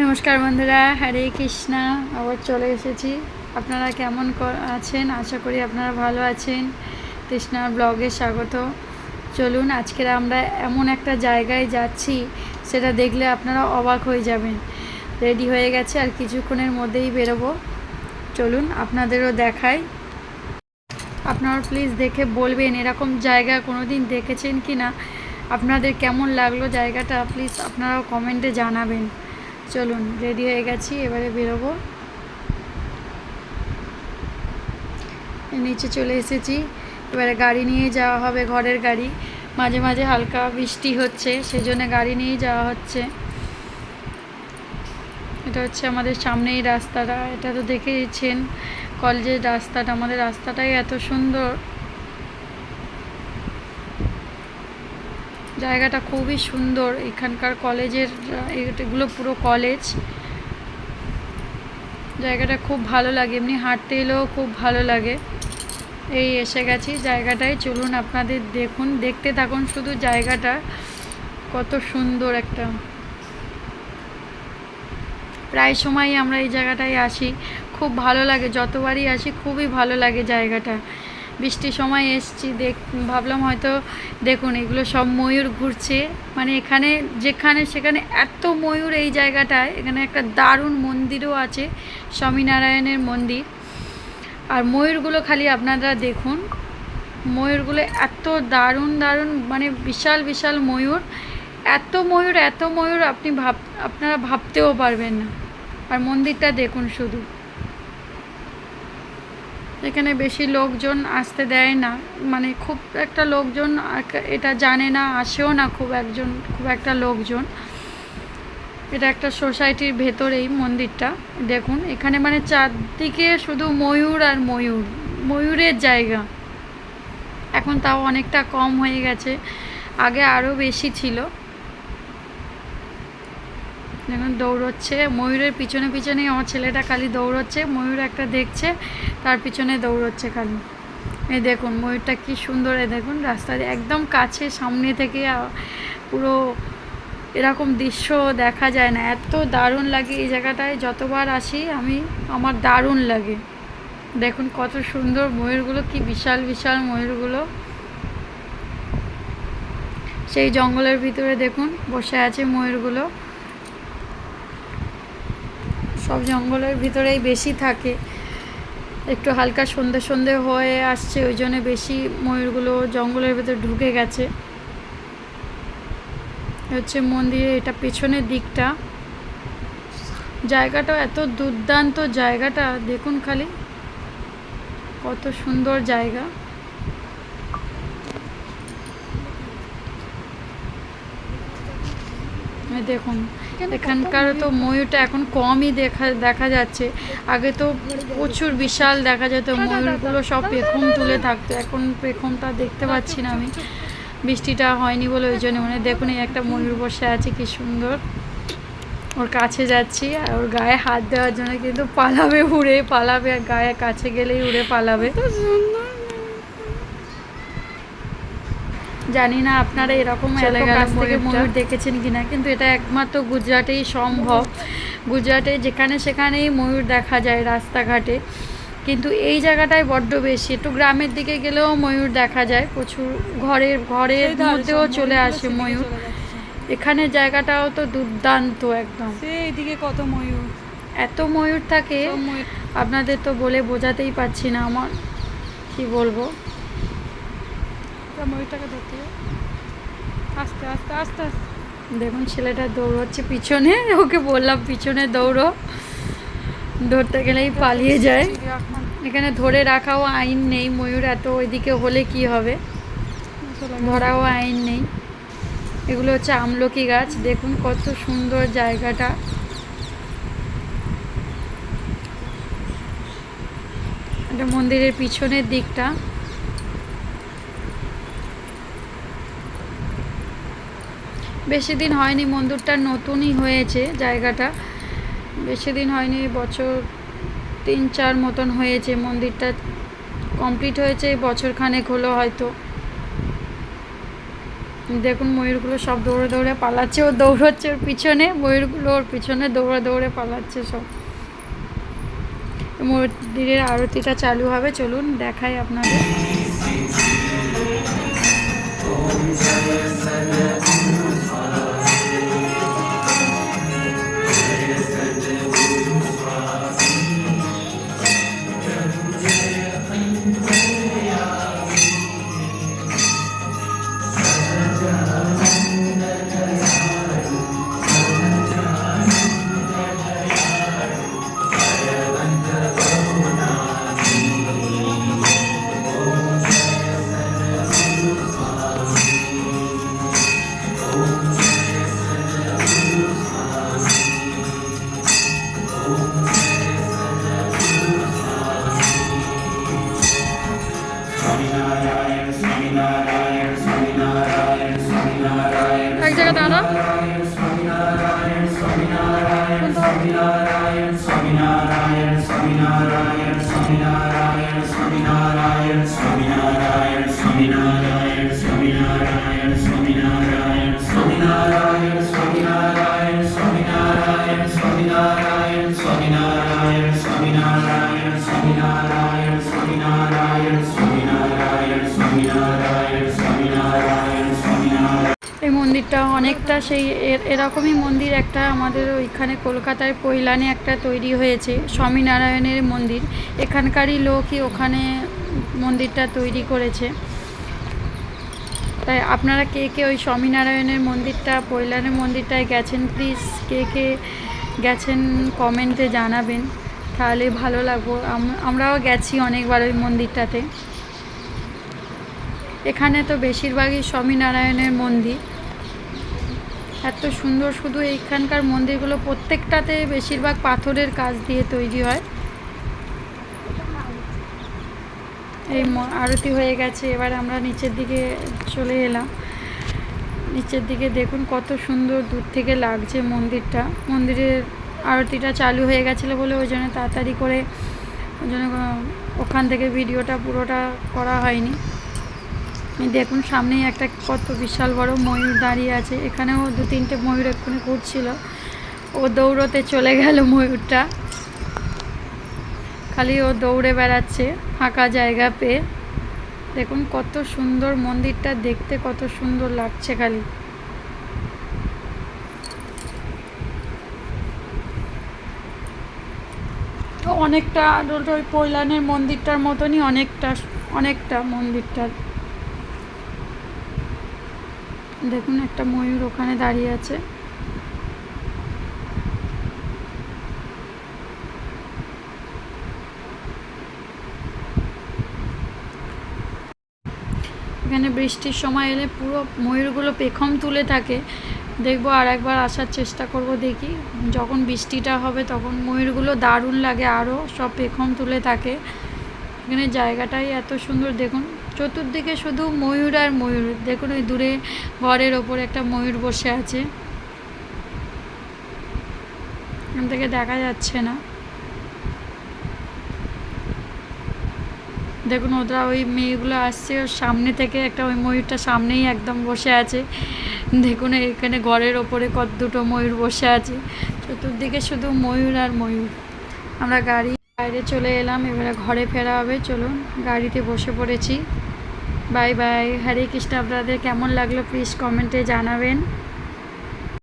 নমস্কার বন্ধুরা, হরে কৃষ্ণা। আবার চলে এসেছি। আপনারা কেমন আছেন? আশা করি আপনারা ভালো আছেন। কৃষ্ণার ব্লগে স্বাগত। চলুন, আজকের আমরা এমন একটা জায়গায় যাচ্ছি, সেটা দেখলে আপনারা অবাক হয়ে যাবেন। রেডি হয়ে গেছে, আর কিছুক্ষণের মধ্যেই বেরোবো। চলুন আপনাদেরও দেখাই। আপনারা প্লিজ দেখে বলবেন এরকম জায়গা কোনো দিন দেখেছেন কি না, আপনাদের কেমন লাগলো জায়গাটা, প্লিজ আপনারাও কমেন্টে জানাবেন। চলুন, রেডি হয়ে গেছি, এবারে বেরোবো। নিচে চলে এসেছি, এবারে গাড়ি নিয়ে যাওয়া হবে, ঘরের গাড়ি। মাঝে মাঝে হালকা বৃষ্টি হচ্ছে, সেজন্য গাড়ি নিয়েই যাওয়া হচ্ছে। এটা হচ্ছে আমাদের সামনেই রাস্তাটা, এটা তো দেখেছেন কলেজের রাস্তাটা। আমাদের রাস্তাটাই এত সুন্দর, জায়গাটা খুবই সুন্দর। এখানকার কলেজের এগুলো পুরো কলেজ। জায়গাটা খুব ভালো লাগে, এমনি হাঁটতে এলেও খুব ভালো লাগে। এই এসে গেছি জায়গাটায়। চলুন আপনাদের দেখতে থাকুন শুধু জায়গাটা কত সুন্দর একটা। প্রায় সময়ই আমরা এই জায়গাটায় আসি, খুব ভালো লাগে। যতবারই আসি খুবই ভালো লাগে জায়গাটা। বৃষ্টির সময় এসছি, ভাবলাম হয়তো দেখুন এগুলো সব ময়ূর ঘুরছে, মানে এখানে যেখানে সেখানে এত ময়ূর এই জায়গাটায়। এখানে একটা দারুণ মন্দিরও আছে, স্বামীনারায়ণের মন্দির। আর ময়ূরগুলো খালি আপনারা দেখুন, ময়ূরগুলো এত দারুণ দারুণ, মানে বিশাল বিশাল ময়ূর। এত ময়ূর আপনারা ভাবতেও পারবেন না। আর মন্দিরটা দেখুন শুধু। এখানে বেশি লোকজন আসতে দেয় না, মানে খুব একটা লোকজন এটা জানে না, আসেও না খুব একটা লোকজন। এটা একটা সোসাইটির ভেতরেই মন্দিরটা। দেখুন এখানে মানে চারদিকে শুধু ময়ূর আর ময়ূরের জায়গা। এখন তাও অনেকটা কম হয়ে গেছে, আগে আরও বেশি ছিল। দেখুন দৌড়চ্ছে ময়ূরের পিছনে পিছনেই আমার ছেলেটা খালি দৌড়চ্ছে। ময়ূর একটা দেখছে, তার পিছনে দৌড়চ্ছে খালি। এই দেখুন ময়ূরটা কি সুন্দর। দেখুন রাস্তার একদম কাছে, সামনে থেকে পুরো এরকম দৃশ্য দেখা যায় না। এত দারুণ লাগে এই জায়গাটায়, যতবার আসি আমার দারুণ লাগে। দেখুন কত সুন্দর ময়ূরগুলো, কি বিশাল বিশাল ময়ূরগুলো। সেই জঙ্গলের ভিতরে দেখুন বসে আছে ময়ূরগুলো। সব জঙ্গলের ভিতরেই বেশি থাকে। একটু হালকা সন্ধে হয়ে আসছে, ওই জন্য বেশি ময়ূরগুলো জঙ্গলের ভিতরে ঢুকে গেছে। হচ্ছে মন্দিরের এটা পেছনের দিকটা। জায়গাটা এত দুর্দান্ত, জায়গাটা দেখুন খালি কত সুন্দর জায়গা। দেখুন এখানকার তো ময়ূরটা এখন কমই দেখা যাচ্ছে। আগে তো প্রচুর বিশাল দেখা যেত, ময়ূরগুলো সব পেখম তুলে থাকতো। এখন পেখমটা দেখতে পাচ্ছি না আমি, বৃষ্টিটা হয়নি বলে ওই জন্য। মানে দেখুন এই একটা ময়ূর বসে আছে, কি সুন্দর। ওর কাছে যাচ্ছি, আর ওর গায়ে হাত দেওয়ার জন্য কিন্তু উড়ে পালাবে, আর গায়ে কাছে গেলেই উড়ে পালাবে। জানি না আপনারা এরকম এত কাছ থেকে ময়ূর দেখেছেন কিনা, কিন্তু এটা একমাত্র গুজরাটেই সম্ভব। গুজরাটে যেখানে সেখানেই ময়ূর দেখা যায় রাস্তাঘাটে, কিন্তু এই জায়গাটায় বড্ড বেশি। একটু গ্রামের দিকে গেলেও ময়ূর দেখা যায় প্রচুর, ঘরের মধ্যেও চলে আসে ময়ূর। এখানে জায়গাটাও তো দুর্দান্ত একদম। এইদিকে কত ময়ূর, এত ময়ূর থাকে আপনাদের তো বলে বোঝাতেই পারছি না। আমার কি বলবো, ময়ূরটাকে ধরতে আস্তে আস্তে আস্তে আস্তে। দেখুন ছেলেটা দৌড়চ্ছে পিছনে, ওকে বললাম পিছনে দৌড়ো, ধরতে গেলেই পালিয়ে যায়। এখানে ধরে রাখাও আইন নেই, ময়ূর এত ওইদিকে হলে কি হবে, ধরাও আইন নেই। এগুলো হচ্ছে আমলকি গাছ। দেখুন কত সুন্দর জায়গাটা। এটা মন্দিরের পিছনের দিকটা। বেশি দিন হয়নি, মন্দিরটা নতুনই হয়েছে। জায়গাটা বেশি দিন হয়নি, বছর 3-4 মতন হয়েছে। মন্দিরটা কমপ্লিট হয়েছে বছর খানেক হলো হয়তো। দেখুন ময়ূরগুলো সব দৌড়ে দৌড়ে পালাচ্ছে, ও দৌড়চ্ছে ওর পিছনে, ময়ূরগুলো ওর পিছনে দৌড়ে দৌড়ে পালাচ্ছে সব। মন্দিরের আরতিটা চালু হবে, চলুন দেখাই আপনাদের। এক জায়গায় দাঁড়া। এই মন্দিরটা অনেকটা সেই এরকমই মন্দির একটা আমাদের ওইখানে কলকাতায় পৈলানে একটা তৈরি হয়েছে, স্বামীনারায়ণের মন্দির। এখানকারই লোকই ওখানে মন্দিরটা তৈরি করেছে। তাই আপনারা কে কে ওই স্বামীনারায়ণের মন্দিরটা, পৈলানের মন্দিরটায় গেছেন, প্লিজ কে কে গেছেন কমেন্টে জানাবেন, তাহলে ভালো লাগবো। আমরাও গেছি অনেকবার ওই মন্দিরটাতে। এখানে তো বেশিরভাগই স্বামীনারায়ণের মন্দির, এত সুন্দর। শুধু এইখানকার মন্দিরগুলো প্রত্যেকটাতে বেশিরভাগ পাথরের কাজ দিয়ে তৈরি হয়। এই আরতি হয়ে গেছে, এবার আমরা নিচের দিকে চলে এলাম। নিচের দিকে দেখুন কত সুন্দর দূর থেকে লাগছে মন্দিরটা। মন্দিরের আরতিটা চালু হয়ে গেছিলো বলে ওই জন্য তাড়াতাড়ি করে ওই জন্য ওখান থেকে ভিডিওটা পুরোটা করা হয়নি। দেখুন সামনেই একটা কত বিশাল বড় ময়ূর দাঁড়িয়ে আছে। এখানেও 2-3টে ময়ূর এক্ষুনি ঘুরছিল, ও দৌড়তে চলে গেল ময়ূরটা, খালি ও দৌড়ে বেড়াচ্ছে ফাঁকা জায়গা পেয়ে। দেখুন কত সুন্দর মন্দিরটা দেখতে, কত সুন্দর লাগছে খালি। অনেকটা ওই পৈলানের মন্দিরটার মতনই অনেকটা মন্দিরটার। দেখুন একটা ময়ূর ওখানে দাঁড়িয়ে আছে। এখানে বৃষ্টির সময় এলে পুরো ময়ূরগুলো পেখম তুলে থাকে, দেখবো আর একবার আসার চেষ্টা করব। দেখি যখন বৃষ্টিটা হবে তখন ময়ূরগুলো দারুণ লাগে, আরও সব পেখম তুলে থাকে। এখানে জায়গাটাই এত সুন্দর, দেখুন চতুর্দিকে শুধু ময়ূর আর ময়ূর। দেখুন ওই দূরে ঘরের ওপর একটা ময়ূর বসে আছে, এখান থেকে দেখা যাচ্ছে না। দেখুন ওরা ওই মেয়েগুলো আসছে, ওর সামনে থেকে একটা ওই ময়ূরটা সামনেই একদম বসে আছে। দেখুন এখানে ঘরের ওপরে কত দুটো ময়ূর বসে আছে, চতুর্দিকে শুধু ময়ূর আর ময়ূর। আমরা গাড়ি বাইরে চলে এলাম, এবারে ঘরে ফেরা হবে। চলুন গাড়িতে বসে পড়েছি। Bye bye. হরে কৃষ্ণ। আপনাদের কেমন লাগলো প্লিজ কমেন্টে জানাবেন।